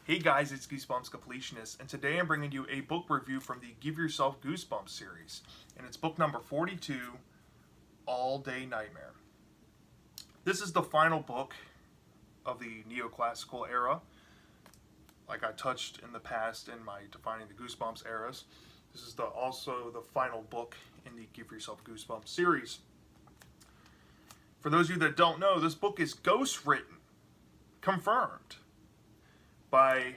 Hey guys, it's Goosebumps Completionist, and today I'm bringing you a book review from the Give Yourself Goosebumps series, and it's book number 42, All Day Nightmare. This is the final book of the neoclassical era. Like I touched in the past in my defining the Goosebumps eras, this is also the final book in the Give Yourself Goosebumps series. For those of you that don't know, this book is ghost written, confirmed by,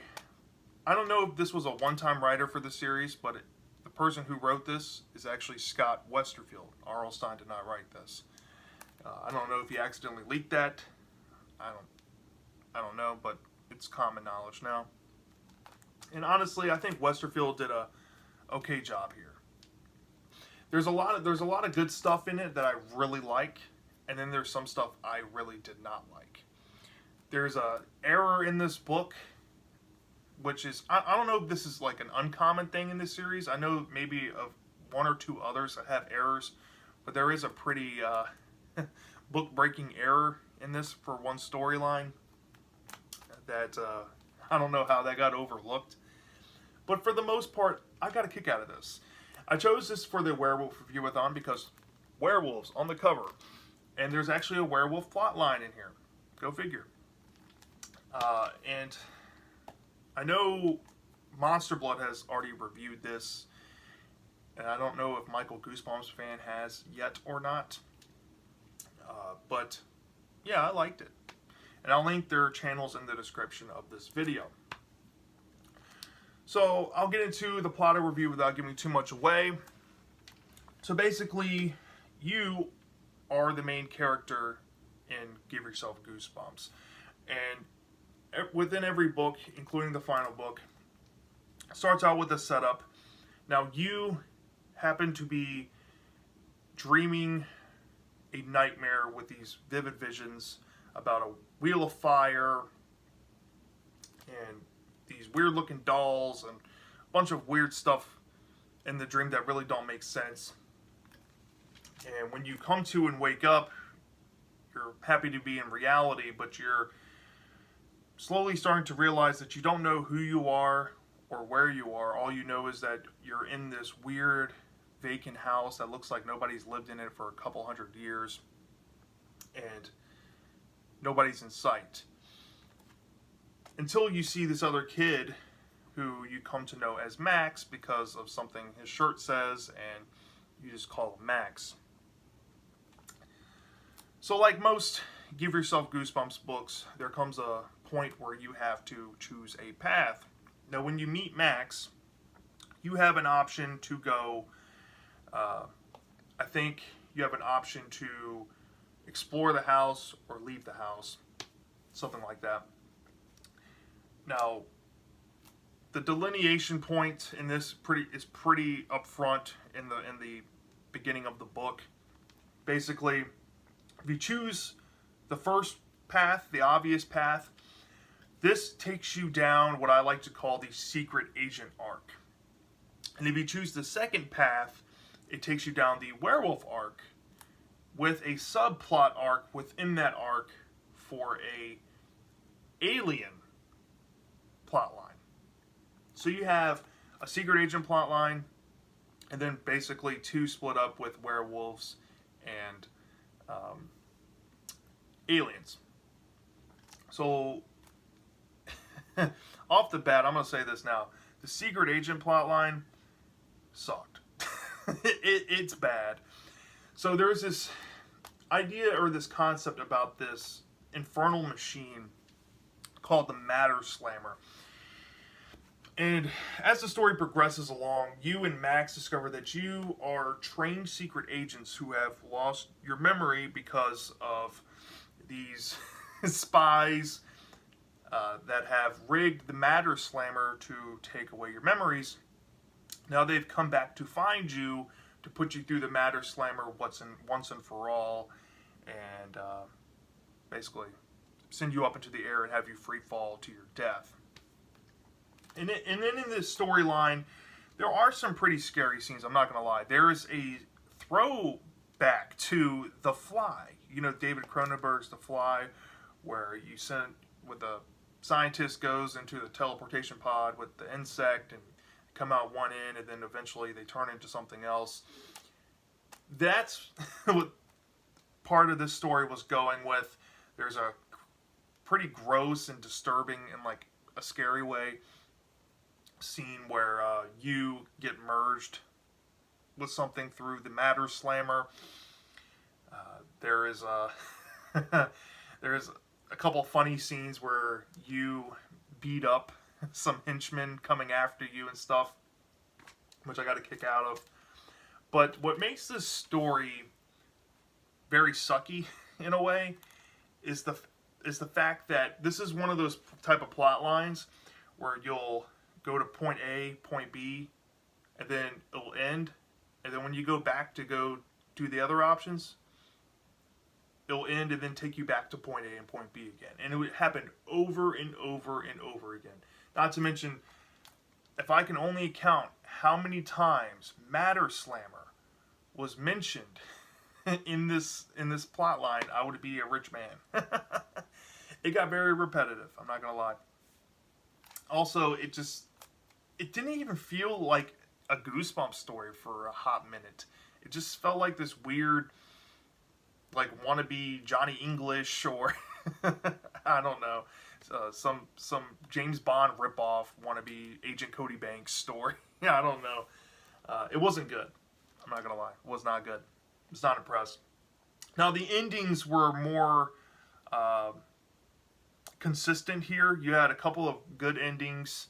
I don't know if this was a one-time writer for the series, but the person who wrote this is actually Scott Westerfield. R.L. Stine did not write this. I don't know if he accidentally leaked that. I don't know, but it's common knowledge now. And honestly, I think Westerfield did a okay job here. There's a lot of good stuff in it that I really like, and then there's some stuff I really did not like. There's a error in this book, which is, I don't know if this is like an uncommon thing in this series. I know maybe of one or two others that have errors, but there is a pretty book-breaking error in this for one storyline that I don't know how that got overlooked. But for the most part, I got a kick out of this. I chose this for the werewolf review-a-thon because werewolves on the cover, and there's actually a werewolf plot line in here. Go figure. And I know Monster Blood has already reviewed this, and I don't know if Michael Goosebumps fan has yet or not. But yeah, I liked it. And I'll link their channels in the description of this video. So I'll get into the plot review without giving too much away. So basically, you are the main character in Give Yourself Goosebumps. And within every book, including the final book, starts out with a setup. Now, you happen to be dreaming a nightmare with these vivid visions about a wheel of fire and these weird-looking dolls and a bunch of weird stuff in the dream that really don't make sense. And when you come to and wake up, you're happy to be in reality, but you're slowly starting to realize that you don't know who you are or where you are. All you know is that you're in this weird vacant house that looks like nobody's lived in it for a couple hundred years, and nobody's in sight. Until you see this other kid who you come to know as Max because of something his shirt says, and you just call him Max. So like most Give Yourself Goosebumps books, there comes a point where you have to choose a path. Now, when you meet Max, you have an option to go, I think you have an option to explore the house or leave the house, something like that. Now, the delineation point in this is pretty upfront in the beginning of the book. Basically, if you choose the first path, the obvious path, this takes you down what I like to call the secret agent arc. And if you choose the second path, it takes you down the werewolf arc with a subplot arc within that arc for a alien plotline. So you have a secret agent plotline, and then basically two split up with werewolves and aliens. So off the bat, I'm going to say this now. The secret agent plotline sucked. It's bad. So there's this idea or this concept about this infernal machine called the Matter Slammer. And as the story progresses along, you and Max discover that you are trained secret agents who have lost your memory because of these spies that have rigged the Matter Slammer to take away your memories. Now they've come back to find you to put you through the Matter Slammer once and for all, and basically send you up into the air and have you free fall to your death. And then in this storyline, there are some pretty scary scenes, I'm not going to lie. There is a throwback to The Fly. You know, David Cronenberg's The Fly, where you send with a scientist goes into the teleportation pod with the insect and come out one end, and then eventually they turn into something else. That's what part of this story was going with. There's a pretty gross and disturbing in like a scary way scene where you get merged with something through the Matter Slammer. There is a couple funny scenes where you beat up some henchmen coming after you and stuff, which I got a kick out of. But what makes this story very sucky in a way is the fact that this is one of those type of plot lines where you'll go to point A, point B, and then it'll end, and then when you go back to go do the other options, it'll end and then take you back to point A and point B again. And it would happen over and over and over again. Not to mention, if I can only count how many times Matter Slammer was mentioned in this plot line, I would be a rich man. It got very repetitive, I'm not gonna lie. Also, it didn't even feel like a Goosebumps story for a hot minute. It just felt like this weird, like, wannabe Johnny English, or I don't know, some James Bond ripoff wannabe Agent Cody Banks story. Yeah, I don't know. It wasn't good. I'm not gonna lie. It was not good. I was not impressed. Now, the endings were more consistent here. You had a couple of good endings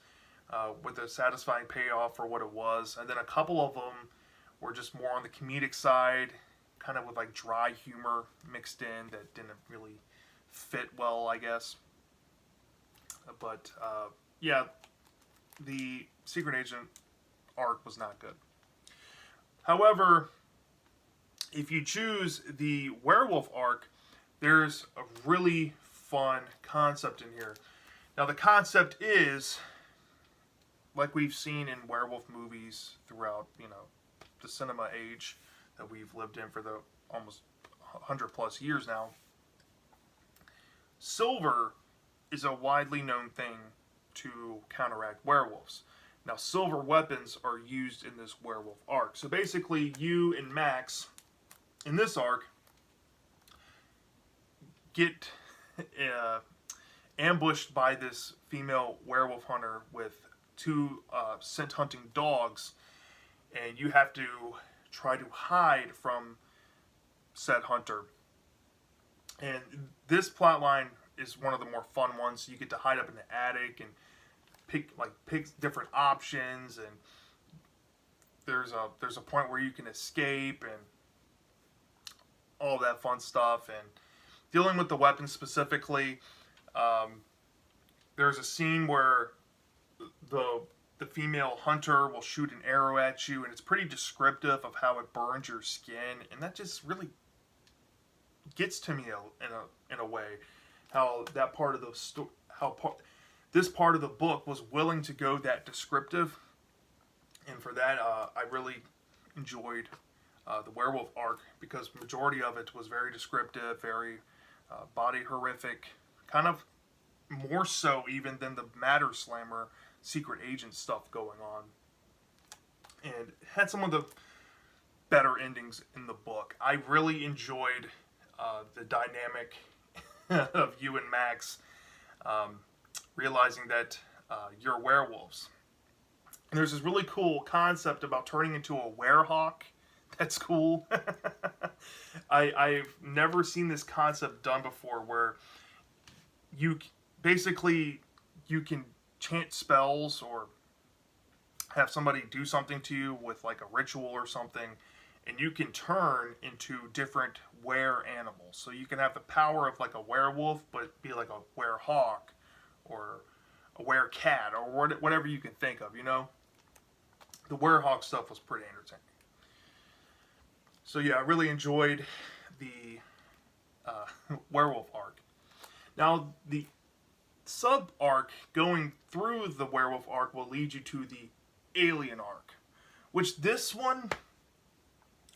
with a satisfying payoff for what it was, and then a couple of them were just more on the comedic side, kind of with like dry humor mixed in that didn't really fit well, I guess. But yeah, the Secret Agent arc was not good. However, if you choose the werewolf arc, there's a really fun concept in here. Now, the concept is, like we've seen in werewolf movies throughout, the cinema age that we've lived in for the almost 100 plus years now. Silver is a widely known thing to counteract werewolves. Now, silver weapons are used in this werewolf arc. So basically, you and Max, in this arc, get ambushed by this female werewolf hunter with two scent hunting dogs, and you have to try to hide from said hunter. And this plot line is one of the more fun ones. You get to hide up in the attic and pick different options, and there's a point where you can escape and all that fun stuff. And dealing with the weapons specifically, there's a scene where the female hunter will shoot an arrow at you, and it's pretty descriptive of how it burns your skin, and that just really gets to me in a way. How that part of the this part of the book was willing to go that descriptive, and for that I really enjoyed the werewolf arc, because majority of it was very descriptive, very body horrific, kind of more so even than the Matter Slammer Secret Agent stuff going on, and had some of the better endings in the book. I really enjoyed the dynamic of you and Max realizing that you're werewolves. And there's this really cool concept about turning into a werehawk. That's cool. I've never seen this concept done before, where you can chant spells or have somebody do something to you with like a ritual or something, and you can turn into different were animals. So you can have the power of like a werewolf, but be like a werehawk or a werecat or whatever you can think of, The werehawk stuff was pretty entertaining. So yeah, I really enjoyed the werewolf arc. Now, the sub-arc going through the werewolf arc will lead you to the alien arc, which this one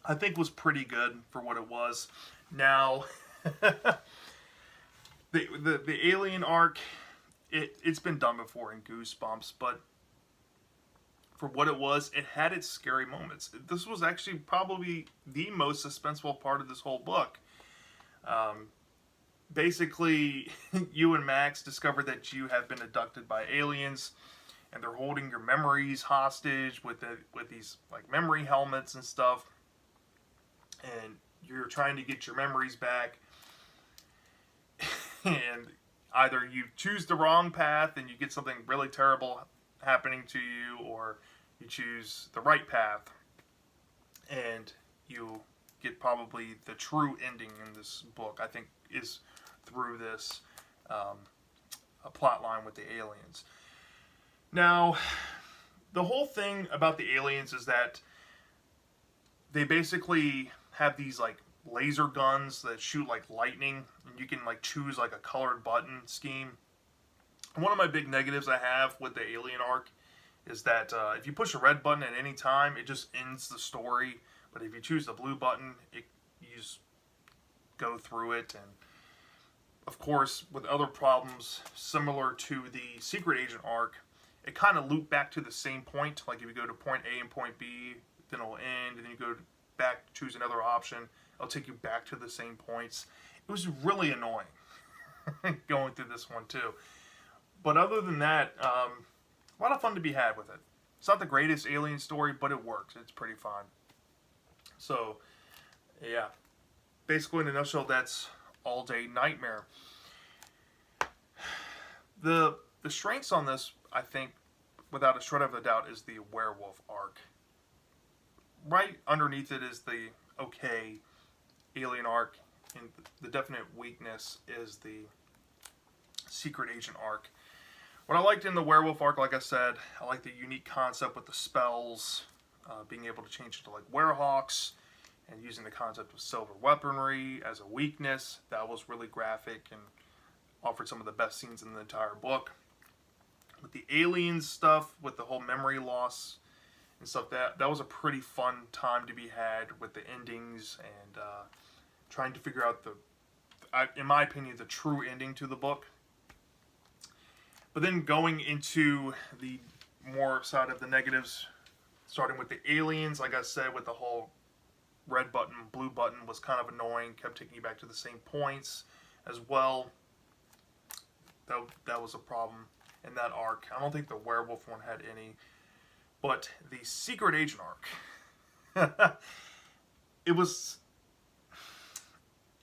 I think was pretty good for what it was. Now, the alien arc, it's been done before in Goosebumps, but for what it was, it had its scary moments. This was actually probably the most suspenseful part of this whole book. Basically, you and Max discover that you have been abducted by aliens, and they're holding your memories hostage with these like memory helmets and stuff, and you're trying to get your memories back, and either you choose the wrong path and you get something really terrible happening to you, or you choose the right path and you get probably the true ending in this book, I think, is through this a plot line with the aliens. Now, the whole thing about the aliens is that they basically have these like laser guns that shoot like lightning, and you can like choose like a colored button scheme. And one of my big negatives I have with the alien arc is that if you push a red button at any time, it just ends the story. But if you choose the blue button, you just go through it. And of course, with other problems similar to the Secret Agent arc, it kind of looped back to the same point. Like if you go to point A and point B, then it'll end, and then you go back, choose another option, it'll take you back to the same points. It was really annoying going through this one too. But other than that, a lot of fun to be had with it. It's not the greatest alien story, but it works. It's pretty fun. So, yeah. Basically, in a nutshell, that's All Day Nightmare. The strengths on this, I think, without a shred of a doubt, is the werewolf arc. Right underneath it is the okay alien arc, and the definite weakness is the Secret Agent arc. What I liked in the werewolf arc, like I said, I like the unique concept with the spells, being able to change into like werehawks, and using the concept of silver weaponry as a weakness. That was really graphic and offered some of the best scenes in the entire book. With the aliens stuff, with the whole memory loss and stuff, that was a pretty fun time to be had with the endings and trying to figure out in my opinion, the true ending to the book. But then going into the more side of the negatives, starting with the aliens, like I said, with the whole red button, blue button was kind of annoying, kept taking you back to the same points as well. That was a problem in that arc. I don't think the werewolf one had any. But the Secret Agent arc, it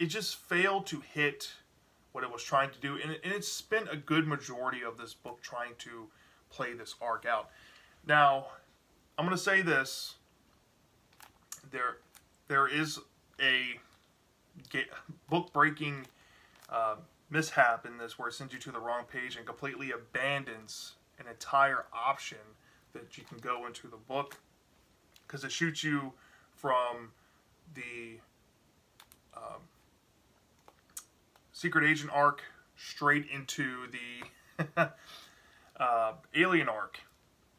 just failed to hit what it was trying to do, and it spent a good majority of this book trying to play this arc out. Now, I'm going to say this: there is a book-breaking mishap in this where it sends you to the wrong page and completely abandons an entire option that you can go into the book, because it shoots you from the Secret Agent arc straight into the Alien arc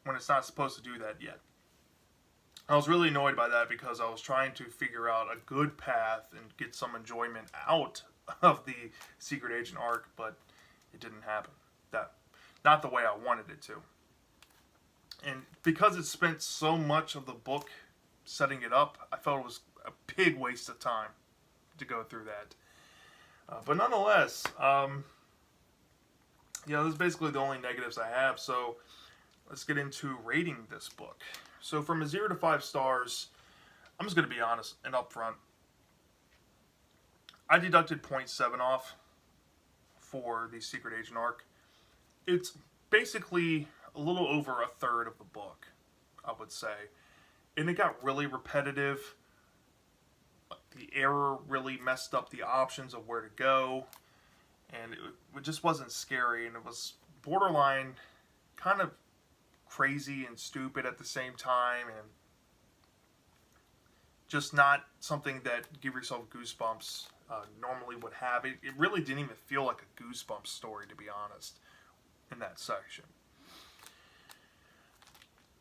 when it's not supposed to do that yet. I was really annoyed by that because I was trying to figure out a good path and get some enjoyment out of the Secret Agent arc, but it didn't happen. Not the way I wanted it to. And because it spent so much of the book setting it up, I felt it was a big waste of time to go through that. But nonetheless, this is basically the only negatives I have. So let's get into rating this book. So from a 0 to 5 stars, I'm just going to be honest and upfront. I deducted 0.7 off for the Secret Agent arc. It's basically a little over a third of the book, I would say. And it got really repetitive. The error really messed up the options of where to go. And it just wasn't scary. And it was borderline kind of crazy and stupid at the same time. And just not something that Give Yourself Goosebumps normally would have. It really didn't even feel like a Goosebumps story, to be honest, in that section.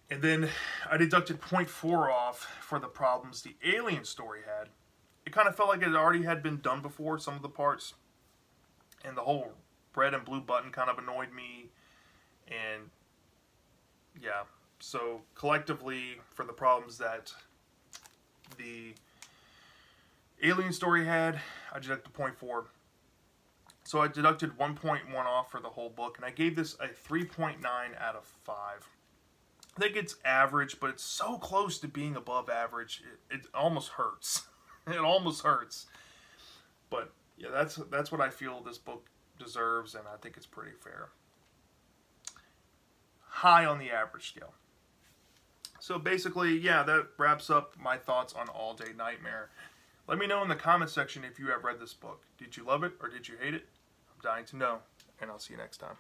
And then I deducted 0.4 off for the problems the Alien story had. It kind of felt like it already had been done before, some of the parts. And the whole red and blue button kind of annoyed me, and yeah, so collectively, for the problems that the Alien story had, I deducted 0.4. So I deducted 1.1 off for the whole book, and I gave this a 3.9 out of 5. I think it's average, but it's so close to being above average, it almost hurts. It almost hurts. But yeah, that's what I feel this book deserves, and I think it's pretty fair. High on the average scale. So basically, yeah, that wraps up my thoughts on All Day Nightmare. Let me know in the comment section if you have read this book. Did you love it or did you hate it? I'm dying to know, and I'll see you next time.